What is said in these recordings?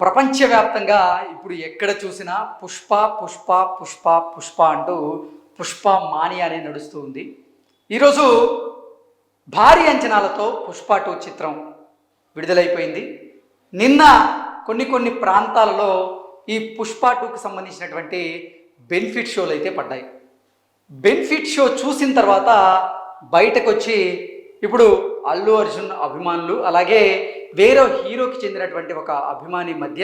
ప్రపంచవ్యాప్తంగా ఇప్పుడు ఎక్కడ చూసినా పుష్ప పుష్ప పుష్ప పుష్ప అంటూ పుష్ప మానియా అనేది నడుస్తూ ఉంది. ఈరోజు భారీ అంచనాలతో పుష్ప 2 చిత్రం విడుదలైపోయింది. నిన్న కొన్ని ప్రాంతాలలో ఈ పుష్ప 2కి సంబంధించినటువంటి బెనిఫిట్ షోలు అయితే పడ్డాయి. బెనిఫిట్ షో చూసిన తర్వాత బయటకు వచ్చి ఇప్పుడు అల్లు అర్జున్ అభిమానులు అలాగే వేరే హీరోకి చెందినటువంటి ఒక అభిమాని మధ్య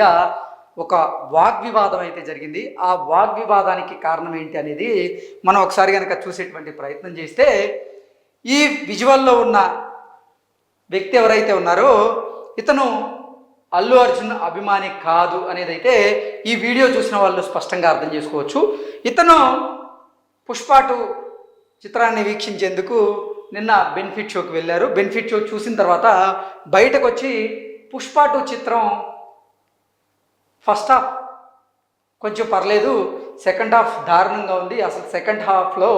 ఒక వాగ్వివాదం అయితే జరిగింది. ఆ వాగ్వివాదానికి కారణం ఏంటి అనేది మనం ఒకసారి కనుక చూసేటువంటి ప్రయత్నం చేస్తే, ఈ విజువల్లో ఉన్న వ్యక్తి ఎవరైతే ఉన్నారో ఇతను అల్లు అర్జున్ అభిమాని కాదు అనేది అయితే ఈ వీడియో చూసిన వాళ్ళు స్పష్టంగా అర్థం చేసుకోవచ్చు. ఇతను పుష్ప 2 చిత్రాన్ని వీక్షించేందుకు నిన్న బెనిఫిట్ షోకి వెళ్ళారు. బెనిఫిట్ షో చూసిన తర్వాత బయటకు వచ్చి పుష్ప 2 చిత్రం ఫస్ట్ హాఫ్ కొంచెం పర్లేదు, సెకండ్ హాఫ్ దారుణంగా ఉంది, అసలు సెకండ్ హాఫ్లో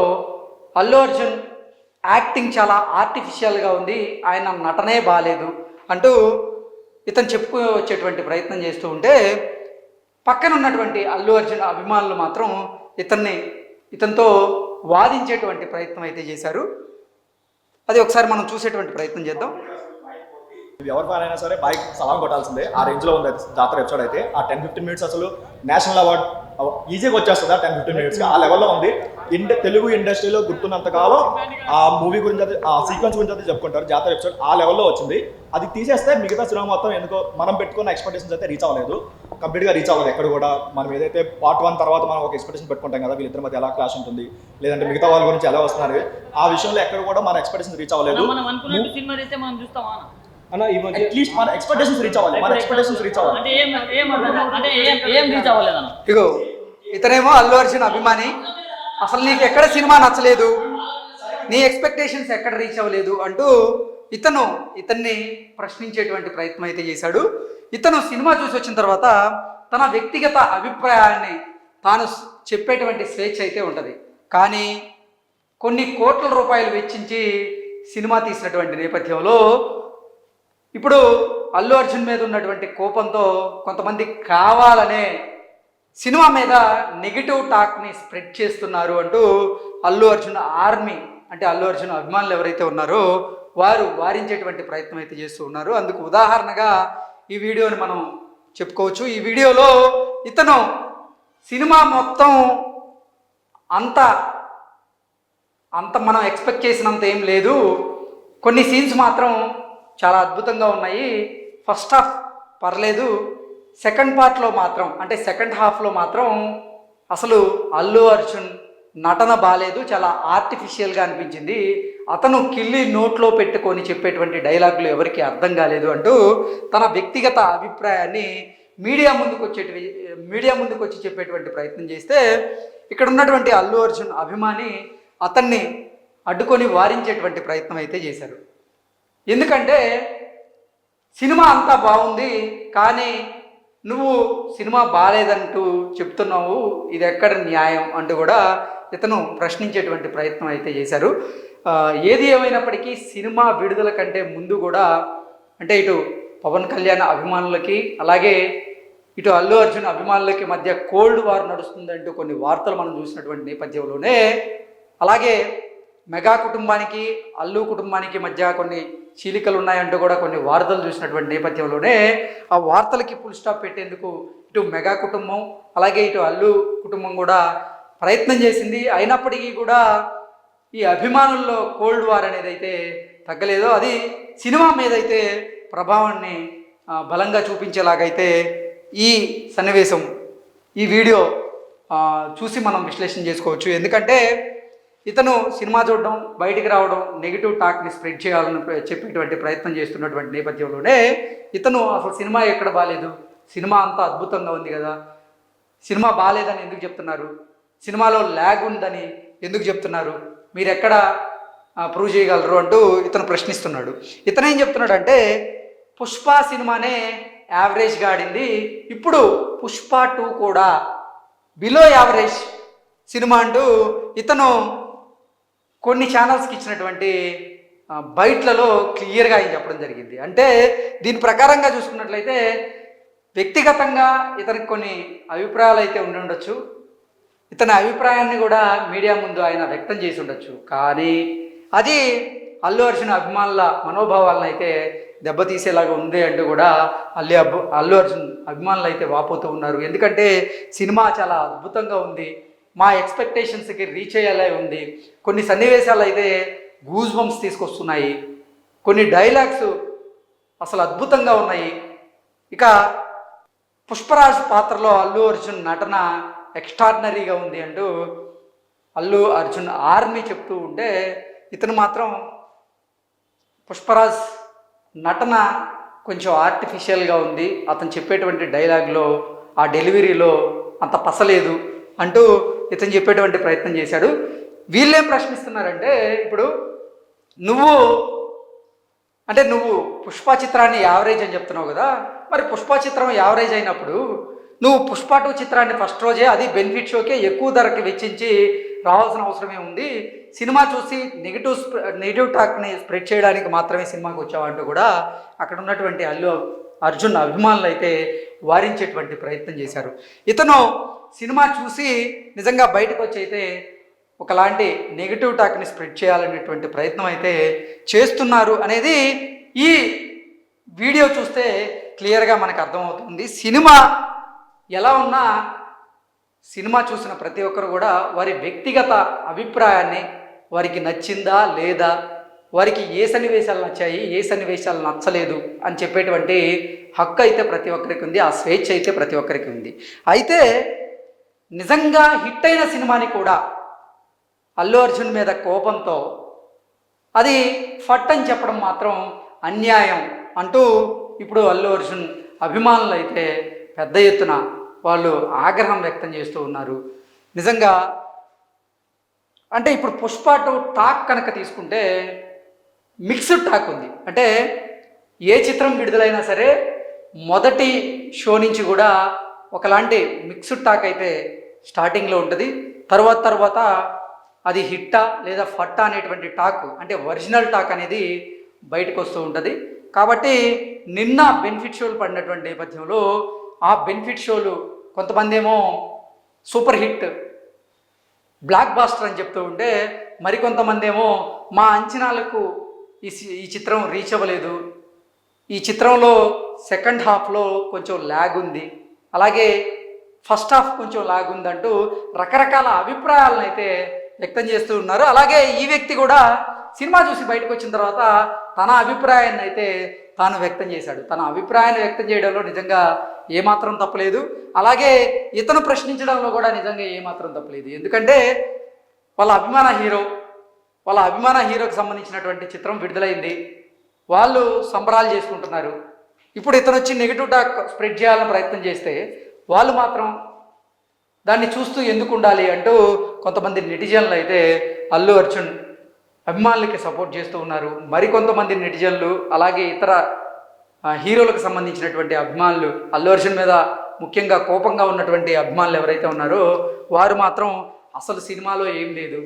అల్లు అర్జున్ యాక్టింగ్ చాలా ఆర్టిఫిషియల్గా ఉంది, ఆయన నటనే బాలేదు అంటూ ఇతను చెప్పుకొచ్చేటువంటి ప్రయత్నం చేస్తూ ఉంటే, పక్కన ఉన్నటువంటి అల్లు అర్జున్ అభిమానులు మాత్రం ఇతనితో వాదించేటువంటి ప్రయత్నం అయితే చేశారు. అది ఒకసారి మనం చూసేటువంటి ప్రయత్నం చేద్దాం. ఎవరి ఫ్యాన్ అయినా సరే బైక్ సలాం కొట్టాల్సిందే. ఆ రేంజ్లో ఉంది జాతర ఎపిసోడ్ అయితే. ఆ 10-15 మినిట్స్ అసలు నేషనల్ అవార్డ్ ఈజీగా వచ్చేస్తుంది. ఆ 10-15 మినిట్స్ ఆ లెవెల్లో ఉంది. తెలుగు ఇండస్ట్రీలో గుర్తున్నంత కాలం ఆ మూవీ గురించి అయితే, ఆ సీక్వెన్స్ గురించి అయితే చెప్పుకుంటారు. జాతర ఎపిసోడ్ ఆ లెవెల్లో వచ్చింది. అది తీసేస్తే మిగతా సినిమా మొత్తం ఎందుకో మనం పెట్టుకున్న ఎక్స్పెక్టేషన్స్ అయితే రీచ్ అవ్వలేదు, కంప్లీట్గా రీచ్ అవ్వదు ఎక్కడ కూడా. మనం ఏదైతే పార్ట్ 1 తర్వాత మనం ఒక ఎక్స్పెక్టేషన్ పెట్టుకుంటాం కదా, వీళ్ళిద్దరి మధ్య ఎలా క్లాష్ ఉంటుంది, లేదంటే మిగతా వాళ్ళ గురించి ఎలా వస్తున్నారు, ఆ విషయంలో ఎక్కడ కూడా మన ఎక్స్పెక్టేషన్ రీచ్ అవ్వలేదు. అట్లీస్ట్ మన ఎక్స్పెక్టేషన్స్ రీచ్ అవ్వాలి. మన ఎక్స్పెక్టేషన్స్ రీచ్ అవ్వాలి. ఇగో ఇతనేమో అల్లు అర్జున్ అభిమాని, అసలు నీకు ఎక్కడ సినిమా నచ్చలేదు, నీ ఎక్స్పెక్టేషన్స్ ఎక్కడ రీచ్ అవ్వలేదు అంటూ ఇతన్ని ప్రశ్నించేటువంటి ప్రయత్నం అయితే చేశాడు. ఇతను సినిమా చూసి వచ్చిన తర్వాత తన వ్యక్తిగత అభిప్రాయాన్ని తాను చెప్పేటువంటి స్వేచ్ఛ అయితే ఉంటుంది. కానీ కొన్ని కోట్ల రూపాయలు వెచ్చించి సినిమా తీసినటువంటి నేపథ్యంలో ఇప్పుడు అల్లు అర్జున్ మీద ఉన్నటువంటి కోపంతో కొంతమంది కావాలనే సినిమా మీద నెగిటివ్ టాక్ని స్ప్రెడ్ చేస్తున్నారు అంటూ అల్లు అర్జున్ ఆర్మీ, అంటే అల్లు అర్జున్ అభిమానులు ఎవరైతే ఉన్నారో వారు వారించేటువంటి ప్రయత్నం అయితే చేస్తూ ఉన్నారు. అందుకు ఉదాహరణగా ఈ వీడియోని మనం చెప్పుకోవచ్చు. ఈ వీడియోలో ఇతను సినిమా మొత్తం అంత మనం ఎక్స్పెక్ట్ చేసినంత ఏం లేదు, కొన్ని సీన్స్ మాత్రం చాలా అద్భుతంగా ఉన్నాయి, ఫస్ట్ హాఫ్ పర్లేదు, సెకండ్ పార్ట్లో మాత్రం అంటే సెకండ్ హాఫ్లో మాత్రం అసలు అల్లు అర్జున్ నటన బాలేదు, చాలా ఆర్టిఫిషియల్గా అనిపించింది, అతను కిల్లి నోట్లో పెట్టుకొని చెప్పేటువంటి డైలాగులు ఎవరికి అర్థం కాలేదు అంటూ తన వ్యక్తిగత అభిప్రాయాన్ని మీడియా ముందుకు వచ్చి చెప్పేటువంటి ప్రయత్నం చేస్తే, ఇక్కడ ఉన్నటువంటి అల్లు అర్జున్ అభిమాని అతన్ని అడ్డుకొని వారించేటువంటి ప్రయత్నం అయితే చేశారు. ఎందుకంటే సినిమా అంతా బాగుంది కానీ నువ్వు సినిమా బాగాలేదంటూ చెప్తున్నావు, ఇది ఎక్కడ న్యాయం అంటూ కూడా ఇతను ప్రశ్నించేటువంటి ప్రయత్నం అయితే చేశారు. ఏది ఏమైనప్పటికీ సినిమా విడుదల కంటే ముందు కూడా, అంటే ఇటు పవన్ కళ్యాణ్ అభిమానులకి అలాగే ఇటు అల్లు అర్జున్ అభిమానులకి మధ్య కోల్డ్ వార్ నడుస్తుందంటూ కొన్ని వార్తలు మనం చూసినటువంటి నేపథ్యంలోనే, అలాగే మెగా కుటుంబానికి అల్లు కుటుంబానికి మధ్య కొన్ని చీలికలు ఉన్నాయంటూ కూడా కొన్ని వార్తలు చూసినటువంటి నేపథ్యంలోనే ఆ వార్తలకి ఫుల్ స్టాప్ పెట్టేందుకు ఇటు మెగా కుటుంబం అలాగే ఇటు అల్లు కుటుంబం కూడా ప్రయత్నం చేసింది. అయినప్పటికీ కూడా ఈ అభిమానుల్లో కోల్డ్ వార్ అనేది అయితే తగ్గలేదు. అది సినిమా మీద అయితే ప్రభావాన్ని బలంగా చూపించేలాగైతే ఈ సన్నివేశం, ఈ వీడియో చూసి మనం విశ్లేషణ చేసుకోవచ్చు. ఎందుకంటే ఇతను సినిమా చూడడం, బయటికి రావడం, నెగిటివ్ టాక్ని స్ప్రెడ్ చేయాలని చెప్పేటువంటి ప్రయత్నం చేస్తున్నటువంటి నేపథ్యంలోనే ఇతను అసలు సినిమా ఎక్కడ బాగాలేదు, సినిమా అంతా అద్భుతంగా ఉంది కదా, సినిమా బాగాలేదని ఎందుకు చెప్తున్నారు, సినిమాలో ల్యాగ్ ఉందని ఎందుకు చెప్తున్నారు, మీరు ఎక్కడ ప్రూవ్ చేయగలరు అంటూ ఇతను ప్రశ్నిస్తున్నాడు. ఇతను ఏం చెప్తున్నాడు అంటే, పుష్ప సినిమానే యావరేజ్గా ఆడింది, ఇప్పుడు పుష్ప 2 కూడా బిలో యావరేజ్ సినిమా అంటూ ఇతను కొన్ని ఛానల్స్కి ఇచ్చినటువంటి బయట్లలో క్లియర్గా ఆయన చెప్పడం జరిగింది. అంటే దీని ప్రకారంగా చూసుకున్నట్లయితే వ్యక్తిగతంగా ఇతనికి కొన్ని అభిప్రాయాలు అయితే ఉండి ఉండొచ్చు. ఇతని అభిప్రాయాన్ని కూడా మీడియా ముందు ఆయన వ్యక్తం చేసి ఉండొచ్చు. కానీ అది అల్లు అర్జున్ అభిమానుల మనోభావాలను అయితే దెబ్బతీసేలాగా ఉంది అంటూ కూడా అల్లు అర్జున్ అభిమానులు అయితే వాపోతూ ఉన్నారు. ఎందుకంటే సినిమా చాలా అద్భుతంగా ఉంది, మా ఎక్స్పెక్టేషన్స్కి రీచ్ అయ్యేలా ఉంది. కొన్ని సన్నివేశాలు అయితే గూజ్ బంప్స్ తీసుకొస్తున్నాయి, కొన్ని డైలాగ్స్ అసలు అద్భుతంగా ఉన్నాయి. ఇక పుష్పరాజ్ పాత్రలో అల్లు అర్జున్ నటన ఎక్స్ట్రాడినరీగా ఉంది అంటూ అల్లు అర్జున్ ఆర్మీ చెప్తూ ఉంటే, ఇతను మాత్రం పుష్పరాజ్ నటన కొంచెం ఆర్టిఫిషియల్గా ఉంది, అతను చెప్పేటువంటి డైలాగ్లో ఆ డెలివరీలో అంత పసలేదు అంటూ ఇతను చెప్పేటువంటి ప్రయత్నం చేశాడు. వీళ్ళేం ప్రశ్నిస్తున్నారంటే, ఇప్పుడు నువ్వు పుష్ప చిత్రాన్ని యావరేజ్ అని చెప్తున్నావు కదా, మరి పుష్ప చిత్రం యావరేజ్ అయినప్పుడు నువ్వు పుష్ప 2 చిత్రాన్ని ఫస్ట్ రోజే అది బెనిఫిట్ షోకే ఎక్కువ ధరకి వెచ్చించి రావాల్సిన అవసరమే ఉంది, సినిమా చూసి నెగిటివ్ టాక్ని స్ప్రెడ్ చేయడానికి మాత్రమే సినిమాకి వచ్చావంటూ కూడా అక్కడ ఉన్నటువంటి అల్లు అర్జున్ అభిమానులు అయితే వారించేటువంటి ప్రయత్నం చేశారు. ఇతను సినిమా చూసి నిజంగా బయటకు వచ్చి అయితే ఒకలాంటి నెగిటివ్ టాక్ని స్ప్రెడ్ చేయాలనేటువంటి ప్రయత్నం అయితే చేస్తున్నారు అనేది ఈ వీడియో చూస్తే క్లియర్గా మనకు అర్థమవుతుంది. సినిమా ఎలా ఉన్నా సినిమా చూసిన ప్రతి ఒక్కరు కూడా వారి వ్యక్తిగత అభిప్రాయాన్ని, వారికి నచ్చిందా లేదా, వారికి ఏ సన్నివేశాలు నచ్చాయి, ఏ సన్నివేశాలు నచ్చలేదు అని చెప్పేటువంటి హక్కు అయితే ప్రతి ఒక్కరికి ఉంది, ఆ స్వేచ్ఛ అయితే ప్రతి ఒక్కరికి ఉంది. అయితే నిజంగా హిట్ అయిన సినిమాని కూడా అల్లు అర్జున్ మీద కోపంతో అది ఫట్ అని చెప్పడం మాత్రం అన్యాయం అంటూ ఇప్పుడు అల్లు అర్జున్ అభిమానులు అయితే పెద్ద ఎత్తున వాళ్ళు ఆగ్రహం వ్యక్తం చేస్తూ ఉన్నారు. నిజంగా అంటే ఇప్పుడు పుష్ప 2 టాక్ కనుక తీసుకుంటే మిక్స్డ్ టాక్ ఉంది. అంటే ఏ చిత్రం విడుదలైనా సరే మొదటి షో నుంచి కూడా ఒకలాంటి మిక్స్డ్ టాక్ అయితే స్టార్టింగ్లో ఉంటుంది, తర్వాత అది హిట్టా లేదా ఫట్టా అనేటువంటి టాక్, అంటే ఒరిజినల్ టాక్ అనేది బయటకు వస్తూ ఉంటుంది. కాబట్టి నిన్న బెనిఫిట్ షోలు పడినటువంటి నేపథ్యంలో ఆ బెనిఫిట్ షోలు కొంతమంది ఏమో సూపర్ హిట్ బ్లాక్ బాస్టర్ అని చెప్తూ ఉంటే, మరికొంతమంది ఏమో మా అంచనాలకు ఈ చిత్రం రీచ్ అవ్వలేదు, ఈ చిత్రంలో సెకండ్ హాఫ్లో కొంచెం ల్యాగ్ ఉంది, అలాగే ఫస్ట్ హాఫ్ కొంచెం ల్యాగ్ ఉందంటూ రకరకాల అభిప్రాయాలను అయితే వ్యక్తం చేస్తూ ఉన్నారు. అలాగే ఈ వ్యక్తి కూడా సినిమా చూసి బయటకు వచ్చిన తర్వాత తన అభిప్రాయాన్ని అయితే తాను వ్యక్తం చేశాడు. తన అభిప్రాయాన్ని వ్యక్తం చేయడంలో నిజంగా ఏమాత్రం తప్పలేదు, అలాగే ఇతను ప్రశ్నించడంలో కూడా నిజంగా ఏమాత్రం తప్పలేదు. ఎందుకంటే వాళ్ళ అభిమాన హీరోకి సంబంధించినటువంటి చిత్రం విడుదలైంది, వాళ్ళు సంబరాలు చేసుకుంటున్నారు. ఇప్పుడు ఇతను వచ్చి నెగిటివ్ టాక్ స్ప్రెడ్ చేయాలని ప్రయత్నం చేస్తే వాళ్ళు మాత్రం దాన్ని చూస్తూ ఎందుకు ఉండాలి అంటూ కొంతమంది నెటిజన్లు అయితే అల్లు అర్జున్ అభిమానులకి సపోర్ట్ చేస్తూ ఉన్నారు. మరికొంతమంది నెటిజన్లు అలాగే ఇతర హీరోలకు సంబంధించినటువంటి అభిమానులు, అల్లు అర్జున్ మీద ముఖ్యంగా కోపంగా ఉన్నటువంటి అభిమానులు ఎవరైతే ఉన్నారో వారు మాత్రం అసలు సినిమాలో ఏం లేదు,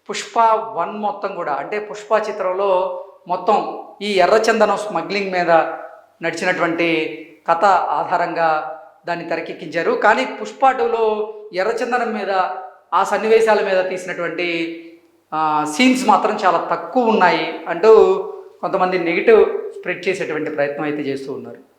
పుష్ప 1 మొత్తం కూడా, అంటే పుష్ప చిత్రంలో మొత్తం ఈ ఎర్రచందనం స్మగ్లింగ్ మీద నడిచినటువంటి కథ ఆధారంగా దాన్ని తెరకెక్కించారు. కానీ పుష్ప 2లో ఎర్రచందనం మీద ఆ సన్నివేశాల మీద తీసినటువంటి సీన్స్ మాత్రం చాలా తక్కువ ఉన్నాయి అంటూ కొంతమంది నెగిటివ్ స్ప్రెడ్ చేసేటువంటి ప్రయత్నం అయితే చేస్తూ ఉన్నారు.